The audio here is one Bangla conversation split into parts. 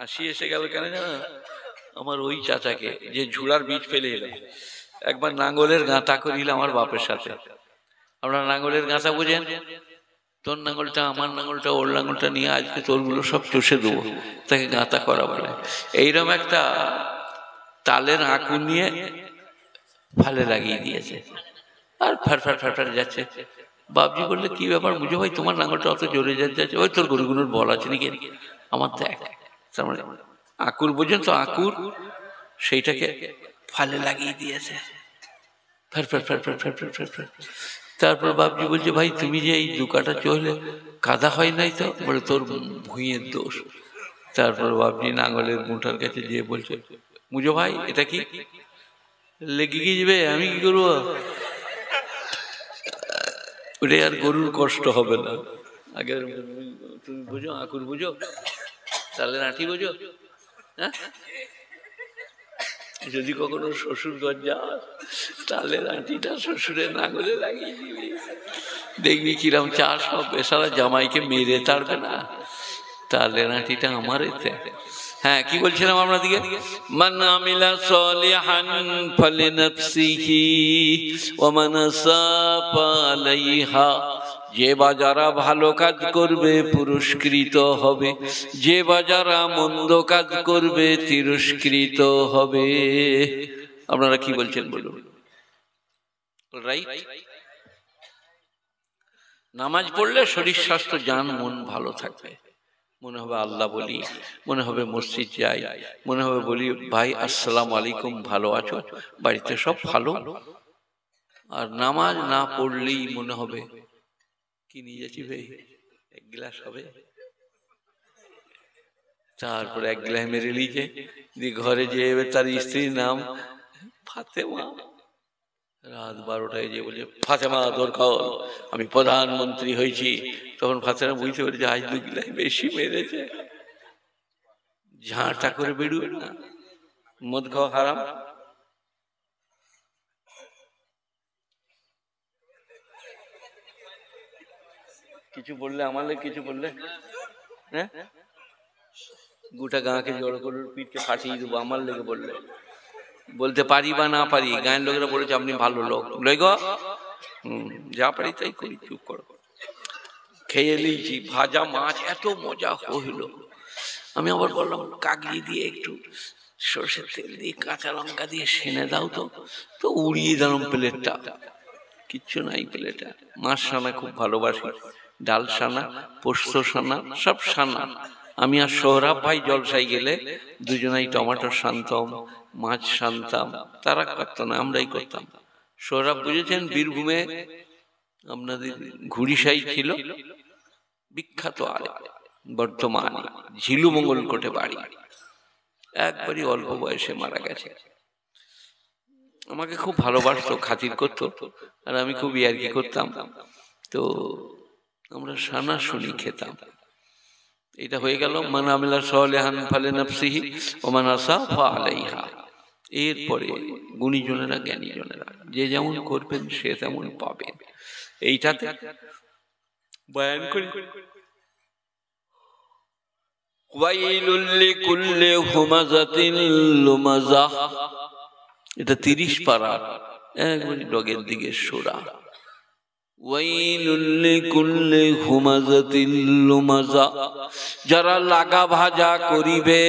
হাসি এসে গেল কেন জানো? আমার ওই চাচাকে যে ঝুড়ার বীজ ফেলে এলো, একবার নাঙ্গলের গাঁথা করিল আমার বাপের সাথে। আপনারা নাঙ্গলের গাঁথা বোঝেন? তোর নাঙ্গলটা আমার নাঙ্গলটা ওর নাঙ্গলটা নিয়ে আজকে তোরগুলো সব চষে দেবো, তাকে গাঁথা করা বলে। এইরকম একটা তালের আঁকু নিয়ে ফালে লাগিয়ে দিয়েছে, আর ফাট ফাট ফাট ফাট যাচ্ছে। বাপজি বললে কি ব্যাপার বুঝো ভাই, তোমার নাঙ্গলটা অত জোরে যাচ্ছে? ওই তোর গরুগুলোর বল আছে নাকি আমার দেখ। তার মানে আঁকুর বোঝেন তো, আঁকুর সেইটাকে ফালে লাগিয়ে দিয়েছে, ফাট ফাট ফাট ফাট ফাট ফাট ফাট। তারপর বাপজি বলছে ভাই তুমি যে এই দু কাটা চলে কাদা হয় নাই তো? বলে তোর ভুঁইয়ের দোষ। তারপর বাপজি নাঙ্গলের মুঠার কাছে যেয়ে বলছে মুজো ভাই এটা কি লেগে গিয়ে আমি কি করবো? ওটাই আর গরুর কষ্ট হবে না। আগে তুমি বুঝো, আঁকুর বুঝো, তাহলে নাঠি বুঝো। হ্যাঁ, যদি কখনো শ্বশুর ঘর যাস তাহলে লাঠিটা শ্বশুরের নাঙ্গলে লাগিয়ে দিবি, দেখবি কিরম চাষ হবে। সারা জামাইকে মেরে তাড়বে না, তাহলে লাঠিটা আমার এতে। হ্যাঁ, কি বলছিলাম আপনাদিকে? মান আমিলা সালিহান ফালিনাফসিহি ওয়া মান আসাআ ফালাইহা। যে বা যারা ভালো কাজ করবে পুরস্কৃত হবে, যে বা যারা মন্দ কাজ করবে তিরস্কৃত হবে। আপনারা কি বলছেন বলুন? রাইট? নামাজ পড়লে শরীর স্বাস্থ্য জান মন ভালো থাকবে, মনে হবে আল্লাহ বলি, মনে হবে মসজিদ যাই, মনে হবে বলি ভাই আসসালামু আলাইকুম ভালো আছো, বাড়িতে সব ভালো। আর নামাজ না পড়লেই মনে হবে কি নিয়ে যাচ্ছি ভাই, এক গ্লাস হবে। তারপরে এক গ্লাস মেরে লিখে দিয়ে ঘরে যেয়ে তার স্ত্রীর নাম ফাতেমা, রাত 12টায় যে বলছে ফাতেমা দরকার আমি প্রধানমন্ত্রী হয়েছি, তখন ফাতেমা বুঝতে পেরেছে আজ 2 গ্লাস বেশি মেরেছে, ঝাঁটা করে বেরোবে না, মদ খাওয়া হারাম। কিছু বললে আমার লেগে, কিছু বললে হ্যাঁ গোটা গাঁকে জড়ো করে পিঠকে ফাটিয়ে দেবো আমার লেগে বললে। বলতে পারি বা না পারি, গাঁয়ের লোকেরা বলেছে আপনি ভালো লোক, লই গো যা পারি তাই করি, চুপ করো। খেয়ে নিয়েছি ভাজা মাছ, এত মজা হইল। আমি আবার বললাম কাগজি দিয়ে একটু সরষের তেল দিয়ে কাঁচা লঙ্কা দিয়ে সেনে দাও তো, তো উড়িয়ে দিলাম প্লেটটা, কিচ্ছু নাই প্লেটে। মাছ সানা খুব ভালোবাসি, ডাল সানা, পোস্ত সানা, সব সানা। আমি আর সোহরাব ভাই জলসাই গেলে দুজনাই টমেটো শান্তম, মাছ শান্তাম, তারা করতো না, আমরাই করতাম। সোহরাব বুঝেছেন বীরভূমে আপনাদের ঘুড়িসাই ছিল বিখ্যাত, আর বর্তমানে ঝিলু মঙ্গল কোটে বাড়ি, একবারই অল্প বয়সে মারা গেছে। আমাকে খুব ভালোবাসতো, খাতির করতো, আর আমি খুব ইয়ার্কি করতাম। তো আমরা সানা শুনি খেতাম। এটা হয়ে গেল মান আমিলা সালিহান ফালিনাফসিহি ওয়া মান আসাআ ফালাইহা। এরপরে গুণীজনেরা জ্ঞানীজনেরা যে যেমন করবেন সে তেমন পাবেন। এইটাতে বয়ান করি ওয়াইলুল লিকুল্লি হুমাযাতিন লুমাযাহ, এটা 30 পারা, একবারে ডগের দিকে সোরা। ওয়াইলুল লিকুল্লি হুমাযাতিন লুমাযাহ, যারা লাগা ভাজা করিবে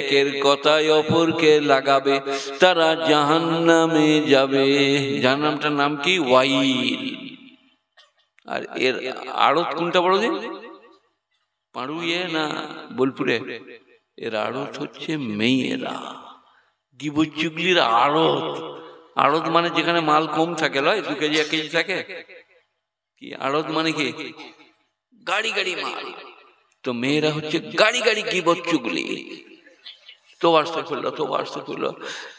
একের কথায় অপরকে লাগাবে তারা জাহান্নামে যাবে। জাহান্নামটার নাম কি? ওয়াইল। আর এর আড়ত কোনটা বড় দিন? পাড়ুইয়ে না বোলপুরে? এর আড়ত হচ্ছে মেয়েরা, গিবত চুগলির আড়ত। আড়ত মানে যেখানে মাল কম থাকে, লয় 2 কেজি 1 কেজি থাকে, কি আড়ত মানে কি? গাড়ি গাড়ি মাল। তো মেয়েরা হচ্ছে গাড়ি গাড়ি গিবত চুগলি। তো বাস্তা করলো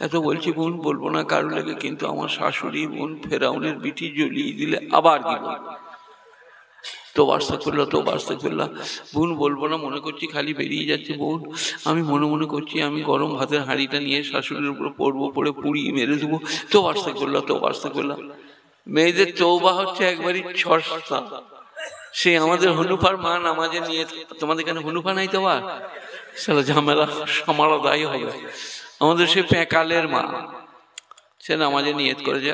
এত বলছি বোন বলবো না কারো লেগে, কিন্তু আমার শাশুড়ি বোন ফেরাউনের বিটি জ্বলিয়ে দিলে আবার গিবত। তো বাস্তা করলো বোন বলবো না, মনে করছি খালি বেরিয়ে যাচ্ছে বোন, আমি মনে মনে করছি আমি গরম ভাতের হাঁড়িটা নিয়ে শাশুড়ির উপরে পড়বো, পড়ে পুড়িয়ে মেরে দেবো। তো বাস্তা করলো। মেয়েদের তওবা হচ্ছে একবারই সস্তা। সে আমাদের হনুফার মা নামাজে নিয়ে, তোমাদের এখানে হনুফা নাই তো? সেটা ঝামেলা সামাল দায়ী হবে। আমাদের সে প্যাকালের মা সে নামাজে নিয়ত করে যে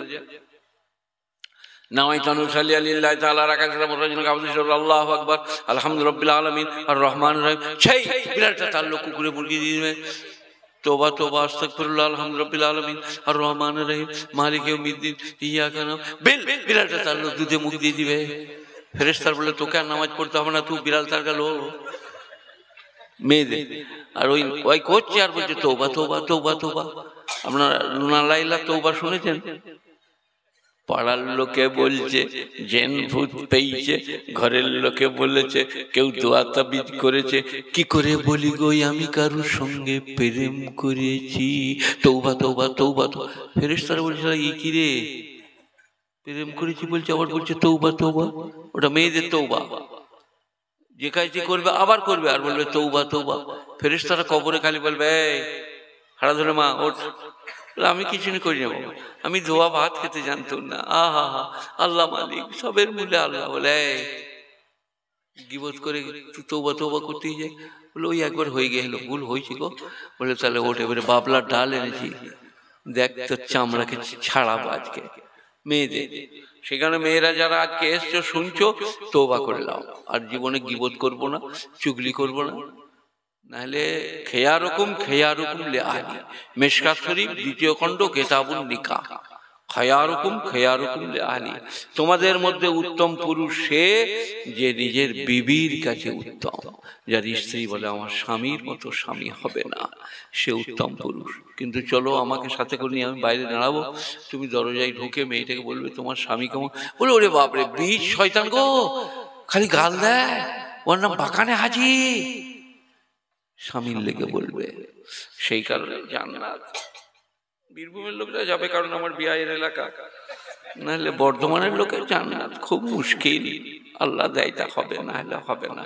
নাওয়াইতু সাল্লি লিল্লাহি তাআলা রাকাতাম রাজুল আবদু আল্লাহু আকবার আলহামদুলিল্লাহি আলামিন আর রহমানির রহিম। সেই বিড়ালটা তার লোক কুকুরে মুরগি দিয়ে দিবে, তোবা তোবা আস্তাগফিরুল্লাহ আলহামদুলিল্লাহি আলামিন আর রহমানির রহিম মালিকি ইয়াউমিদ্দিন ইয়াকা না'বুদু। বিড়ালটা তার লোক দুধে মুখ দিয়ে দিবে। ফেরেশতার বলে তোকে আর নামাজ পড়তে হবে না, তুই বিড়াল তার গেল মেয়েদের। আর ওই করছে আর বলছে তৌবা তৌবা তৌবা তৌবা। আপনার লুনা লাইলা তৌবা শুনেছেন? পাড়ার লোকে বলছে জেন ভূত পেয়েছে, ঘরের লোকে বলেছে কেউ দোয়া তাবিজ করেছে, কি করে বলি গো আমি কারোর সঙ্গে প্রেম করেছি, তৌবা তৌবা তৌবা। ফেরেশতারা বলছে এই কি রে প্রেম করেছি বলছে, আবার বলছে তৌবা তৌবা। ওটা মেয়েদের তৌবা, যে কাজটি করবে আবার করবে আর বলবে তৌবা তৌবা। ফেরেশতারা কবরে খালি বলবে এই হাড়া ধরে মা ওঠ। আমি কিছু করি না বাবা, আমি ধোয়া ভাত খেতে জানতাম না। আহা হা আল্লাহ মালিক সবের মূল্যে আল্লাহ। বলে গিবত করে তৌবা তৌবা করতেই যায়। বলে ওই একবার হয়ে গেল, ভুল হয়েছে গো। বলে তাহলে ওঠ, এবারে বাবলার ডাল এনেছি, দেখ তোর চামড়াকে ছাড়াবো আজকে। মেয়েদের সেখানে মেয়েরা যারা আজকে এসছো শুনছো, তৌবা করে নাও, আর জীবনে গিবত করবো না, চুগলি করবো না। নাহলে খেয়ারুকুম লে আহলি, মিশকাত শরীফ 2 খণ্ড কিতাবুন নিকাহ। খেয়ারুকুম লে আহলি, তোমাদের মধ্যে উত্তম পুরুষ সে যে নিজের বিবির কাছে উত্তম। যার স্ত্রী বলে আমার স্বামীর মতো স্বামী হবে না, সে উত্তম পুরুষ। কিন্তু চলো আমাকে সাথে করে নিয়ে আমি বাইরে দাঁড়াবো, তুমি দরজায় ঢুকে মেয়েটাকে বলবে তোমার স্বামী কেমন। বলে ওরে বাপরে বীজ শয়তান গো, খালি গাল দেয়, ওর নাম বাকানে হাজি। স্বামীর লেগে বলবে। সেই কারণে জান্নাত বীরভূমের লোকরা যাবে, কারণ আমার বিয়ের এলাকা। নাহলে বর্ধমানের লোকের জান্নাত খুব মুশকিল, আল্লাহ দেয় তা হবে, না হলে হবে না।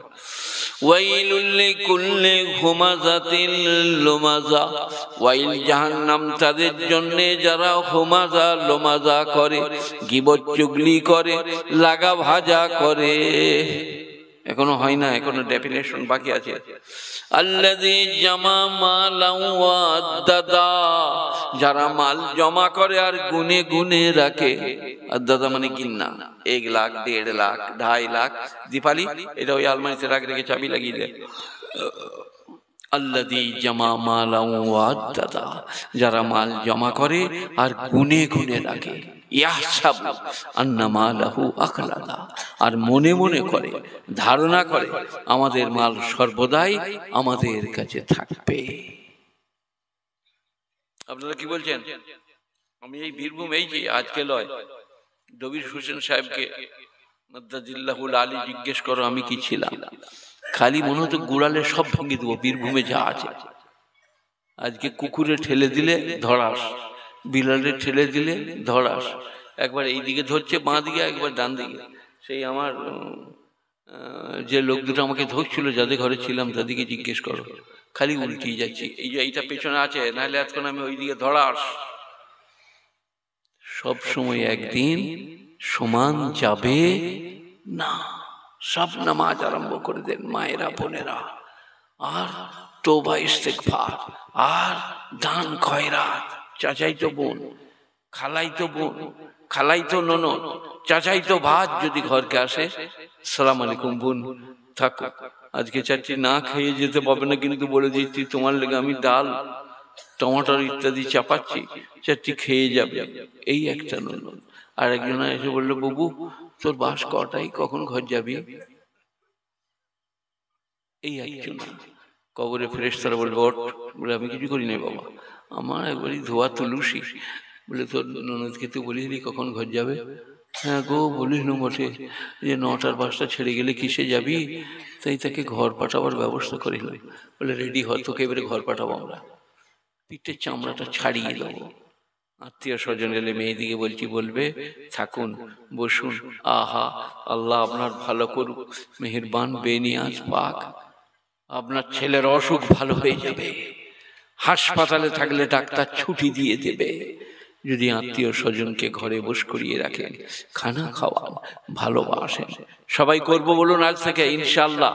ওয়াইলুল লিকুল্লি হুমাযাতিল লুমাযা, ওয়াইল জাহান্নাম তাদের জন্য যারা হুমাযা লুমাযা করে, গীবত চুগলি করে, লাগা ভাজা করে। এখনো হয় না, এখনো ডেফিনেশন বাকি আছে। আল্লাযী জামা মালান ওয়া আদ্দাদা, যারা মাল জমা করে আর গুনে গুনে রাখে। আদ্দাদা মানে গিন্না, 1 লাখ 1.5 লাখ 2.5 লাখ। দীপালি এটা ওই আলমারিতে রেখে চাবি লাগিয়ে দেয়। আল্লাযী জামা মালান ওয়া আদ্দাদা, যারা মাল জমা করে আর গুনে গুনে রাখে। ইয়াহসাবু আন্না মালাহু আখলাদা, আর মনে মনে করে, ধারণা করে আমাদের মাল সর্বদাই আমাদের কাছে থাকবে। আপনারা কি বলছেন? আমি এই বীরভূম এই যে আজকে লয়, দবির হোসেন সাহেবকে মাদ্দাজিল্লাহুল আলী জিজ্ঞেস করো আমি কি ছিলাম। খালি মনে হতো গুড়ালে সব ভেঙে দেবো বীরভূমে যা আছে। আজকে কুকুরে ঠেলে দিলে ধরাস, বিড়ালে ঠেলে দিলে ধরাস। একবার এই দিকে ধরছে বাঁ দিকে, একবার ডান দিকে। সেই আমার যে লোক দুটো আমাকে ধরছিল, যাদের ঘরে ছিলাম তাদেরকে জিজ্ঞেস করো, খালি উল্টিয়ে যাচ্ছি। এই যে এইটা পেছনে আছে, নাহলে এতক্ষণ আমি ওই দিকে ধরাস। সব সময় একদিন সমান যাবে না। সব নামাজ আরম্ভ করে দেন মায়েরা বোনেরা, আর তওবা ইস্তেগফার, আর দান খয়রাত। চাচাই তো বোন, খালাই তো বোন, খালাই তো ননদ, চাচাই তো ভাত যদি ঘরকে আসে, সালাম আলাইকুম বোন থাকো, আজকে চাচি না খেয়ে যেতে পারবে না, কিন্তু বলে দিচ্ছি তোমার লেগে আমি ডাল টমাটোর ইত্যাদি চাপাচ্ছি, চাচি খেয়ে যাবে। এই একটা ননদ। আর একজন এসে বললো বাবু তোর বাস কটাই, কখন ঘর যাবি। এই একজন। কবরে ফেরেশতারা বলবে ওঠ। বলে আমি কিছু করি নাই বাবা, আমার একবারই ধোয়া তুলুসি। বলে তোর ননদকে তুই বলিস কখন ঘর যাবে। হ্যাঁ গো বলিস না বটে, যে 9টার বাসটা ছেড়ে গেলে কিসে যাবি, তাই তাকে ঘর পাঠাবার ব্যবস্থা করিলাম। বলে রেডি হ, তোকে এবারে ঘর পাঠাবো আমরা, পিঠের চামড়াটা ছাড়িয়ে দেবো। আত্মীয় স্বজন এলে মেয়েদিকে বলছি বলবে থাকুন বসুন, আহা আল্লাহ আপনার ভালো করুক, মেহেরবান বেনিয়াজ পাক, আপনার ছেলের অসুখ ভালো হয়ে যাবে, হাসপাতালে থাকলে ডাক্তার ছুটি দিয়ে দেবে। যদি আত্মীয় স্বজনকে ঘরে বস করিয়ে রাখেন, খানা খাওয়ান, ভালোবাসেন, সবাই করব বলুন আজ থেকে ইনশাআল্লাহ।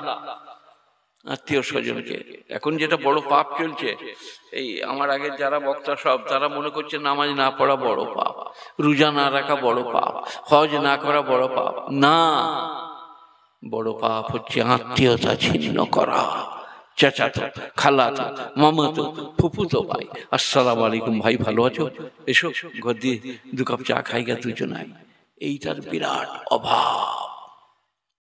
আত্মীয় স্বজনকে। এখন যেটা বড় পাপ চলছে, এই আমার আগের যারা বক্তা সব তারা মনে করছে নামাজ না পড়া বড় পাপ, রোজা না রাখা বড় পাপ, হজ না করা বড় পাপ। না, বড় পাপ হচ্ছে আত্মীয়তা ছিন্ন করা। চাচাতো, খালাতো, মামাতো, ফুফুতো ভাই, আসসালামু আলাইকুম ভাই, ভালো আছো, এসো ঘর দিয়ে 2 কাপ চা খাই গা দুজনাই। এইটার বিরাট অভাব।